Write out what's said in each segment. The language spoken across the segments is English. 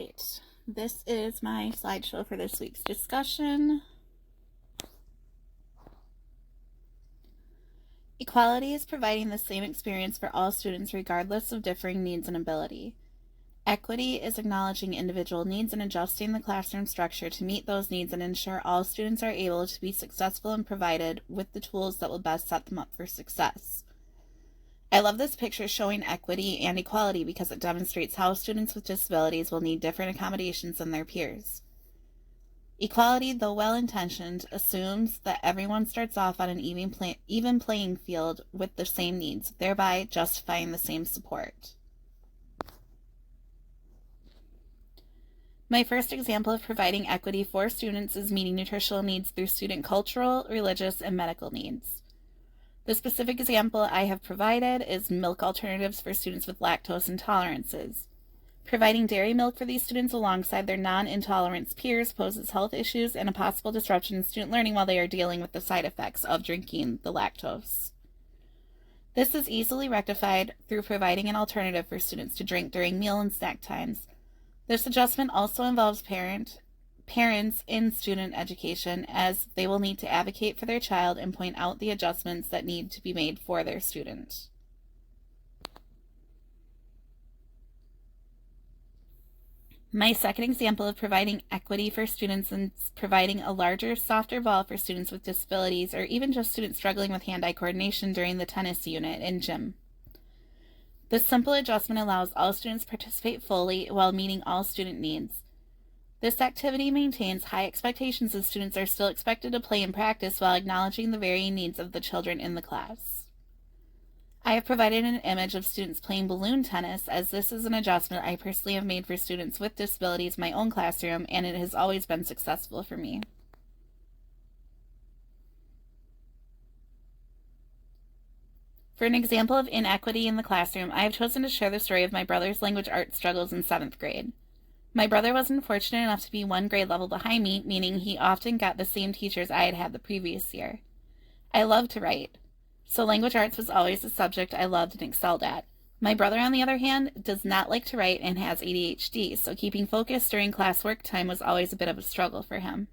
right, this is my slideshow for this week's discussion. Equality is providing the same experience for all students regardless of differing needs and ability. Equity is acknowledging individual needs and adjusting the classroom structure to meet those needs and ensure all students are able to be successful and provided with the tools that will best set them up for success. I love this picture showing equity and equality because it demonstrates how students with disabilities will need different accommodations than their peers. Equality, though well-intentioned, assumes that everyone starts off on an even playing field with the same needs, thereby justifying the same support. My first example of providing equity for students is meeting nutritional needs through student cultural, religious, and medical needs. The specific example I have provided is milk alternatives for students with lactose intolerances. Providing dairy milk for these students alongside their non-intolerance peers poses health issues and a possible disruption in student learning while they are dealing with the side effects of drinking the lactose. This is easily rectified through providing an alternative for students to drink during meal and snack times. This adjustment also involves parents in student education, as they will need to advocate for their child and point out the adjustments that need to be made for their student. My second example of providing equity for students is providing a larger, softer ball for students with disabilities or even just students struggling with hand-eye coordination during the tennis unit in gym. This simple adjustment allows all students to participate fully while meeting all student needs. This activity maintains high expectations as students are still expected to play and practice while acknowledging the varying needs of the children in the class. I have provided an image of students playing balloon tennis, as this is an adjustment I personally have made for students with disabilities in my own classroom, and it has always been successful for me. For an example of inequity in the classroom, I have chosen to share the story of my brother's language arts struggles in 7th grade. My brother was unfortunate enough to be one grade level behind me, meaning he often got the same teachers I had had the previous year. I loved to write, so language arts was always a subject I loved and excelled at. My brother, on the other hand, does not like to write and has ADHD, so keeping focus during classwork time was always a bit of a struggle for him.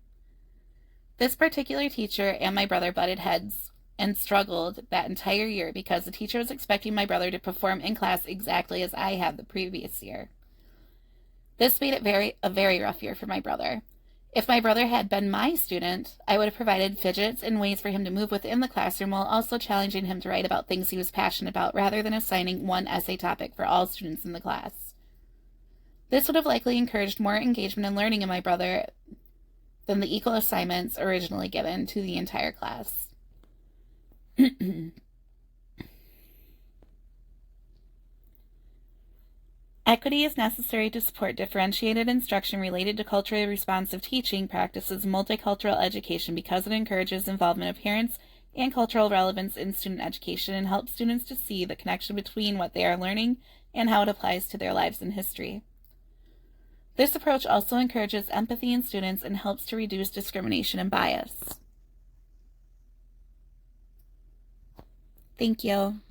This particular teacher and my brother butted heads and struggled that entire year because the teacher was expecting my brother to perform in class exactly as I had the previous year. This made it a very rough year for my brother. If my brother had been my student, I would have provided fidgets and ways for him to move within the classroom while also challenging him to write about things he was passionate about rather than assigning one essay topic for all students in the class. This would have likely encouraged more engagement and learning in my brother than the equal assignments originally given to the entire class. Equity is necessary to support differentiated instruction related to culturally responsive teaching practices multicultural education because it encourages involvement of parents and cultural relevance in student education and helps students to see the connection between what they are learning and how it applies to their lives and history. This approach also encourages empathy in students and helps to reduce discrimination and bias. Thank you.